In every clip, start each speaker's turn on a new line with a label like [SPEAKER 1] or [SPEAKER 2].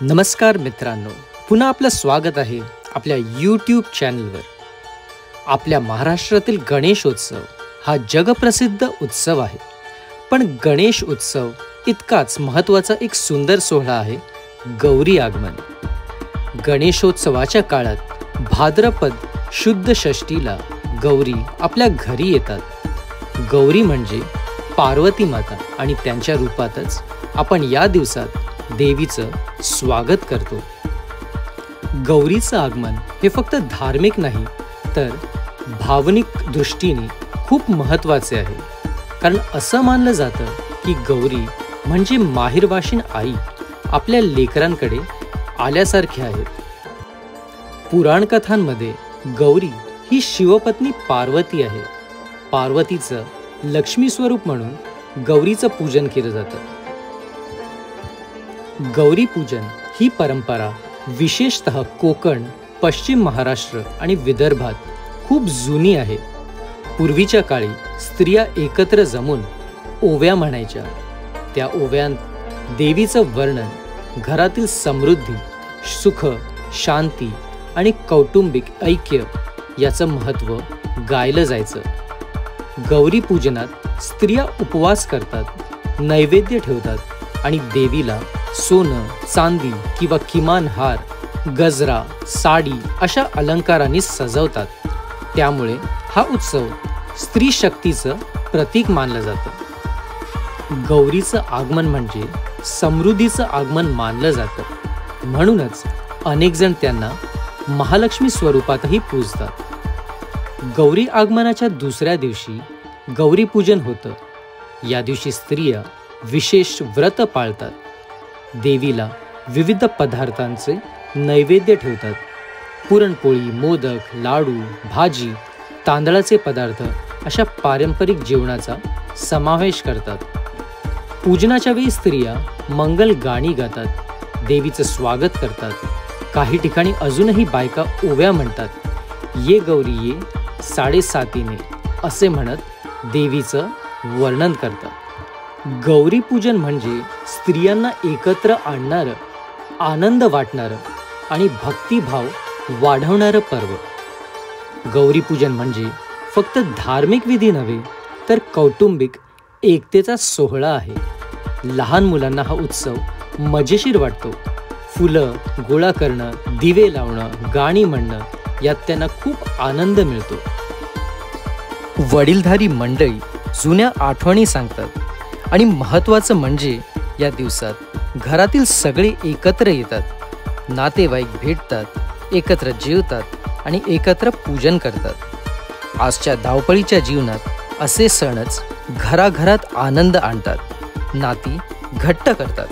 [SPEAKER 1] नमस्कार मित्रांनो, पुन्हा आपलं स्वागत आहे आपल्या यूट्यूब चॅनलवर। आपल्या महाराष्ट्रातील गणेशोत्सव हा जगप्रसिद्ध उत्सव आहे, पण गणेश उत्सव इतकाच महत्त्वाचा एक सुंदर सोहळा आहे गौरी आगमन। गणेशोत्सवाच्या काळात भाद्रपद शुद्ध षष्टीला गौरी आपल्या घरी येतात। गौरी म्हणजे पार्वती माता आणि त्यांच्या रूपातच आपण या दिवसात देवीचं स्वागत करतो। गौरीचं आगमन हे फक्त धार्मिक नाही तर भावनिक दृष्टीने खूप महत्त्वाचे आहे, कारण असं मानलं जातं की गौरी म्हणजे माहेरवाशीण आई आपल्या लेकरांकडे आल्यासारखे आहेत। पुराण कथांमध्ये गौरी ही शिवपत्नी पार्वती आहे। पार्वतीचं लक्ष्मी स्वरूप म्हणून गौरीचं पूजन केलं जातं। गौरी पूजन ही परंपरा विशेषतः कोकण, पश्चिम महाराष्ट्र आणि विदर्भात खूप जुनी आहे। पूर्वीच्या काळी स्त्रिया एकत्र जमून ओव्या म्हणायच्या। त्या ओव्यांत देवीचं वर्णन, घरातील समृद्धी, सुख, शांती आणि कौटुंबिक ऐक्य याचं महत्त्व गायलं जायचं। गौरी पूजनात स्त्रिया उपवास करतात, नैवेद्य ठेवतात आणि देवीला सोनं, चांदी किंवा किमान हार, गजरा, साडी अशा अलंकारांनी सजवतात। त्यामुळे हा उत्सव स्त्री शक्तीचं प्रतीक मानलं जातं। गौरीचं आगमन म्हणजे समृद्धीचं आगमन मानलं जातं, म्हणूनच अनेक जण त्यांना महालक्ष्मी स्वरूपातही पूजतात। गौरी आगमनाच्या दुसऱ्या दिवशी गौरी पूजन होतं। या दिवशी स्त्रिया विशेष व्रत पाळतात, देवीला विविध पदार्थांचे नैवेद्य ठेवतात। पुरणपोळी, मोदक, लाडू, भाजी, तांदळाचे पदार्थ अशा पारंपरिक जेवणाचा समावेश करतात। पूजनाच्या वेळी स्त्रिया मंगल गाणी गातात, देवीचं स्वागत करतात। काही ठिकाणी अजूनही बायका ओव्या म्हणतात, ये गौरी ये साडेसातीने असे म्हणत देवीचं वर्णन करतात। गौरी पूजन म्हणजे स्त्रियांना एकत्र आणणारं, आनंद वाटणारं आणि भक्तिभाव वाढवणारं पर्व। गौरी पूजन म्हणजे फक्त धार्मिक विधी नव्हे तर कौटुंबिक एकतेचा सोहळा आहे। लहान मुलांना हा उत्सव मजेशीर वाटतो। फुलं गोळा करणं, दिवे लावणं, गाणी म्हणणं यात त्यांना खूप आनंद मिळतो। वडीलधारी मंडळी जुन्या आठवणी सांगतात आणि महत्त्वाचं म्हणजे या दिवसात घरातील सगळे एकत्र येतात, नातेवाईक भेटतात, एकत्र जेवतात आणि एकत्र पूजन करतात। आजच्या धावपळीच्या जीवनात असे सणच घराघरात आनंद आणतात, नाती घट्ट करतात।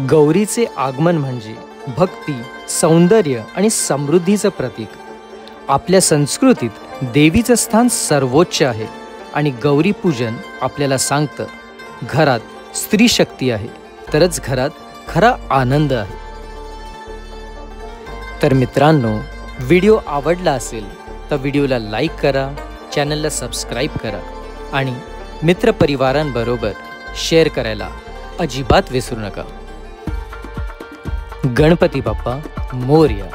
[SPEAKER 1] गौरीचे आगमन म्हणजे भक्ती, सौंदर्य आणि समृद्धीचं प्रतीक। आपल्या संस्कृतीत देवीचं स्थान सर्वोच्च आहे आणि गौरी पूजन आपल्याला सांगतं, घरात स्त्री शक्ती आहे तरच घरात खरा आनंद आहे। तर मित्रांनो, व्हिडिओ आवडला असेल तर व्हिडिओला लाईक करा, चॅनलला सबस्क्राईब करा आणि मित्रपरिवारांबरोबर शेअर करायला अजिबात विसरू नका। गणपती बाप्पा मोरया।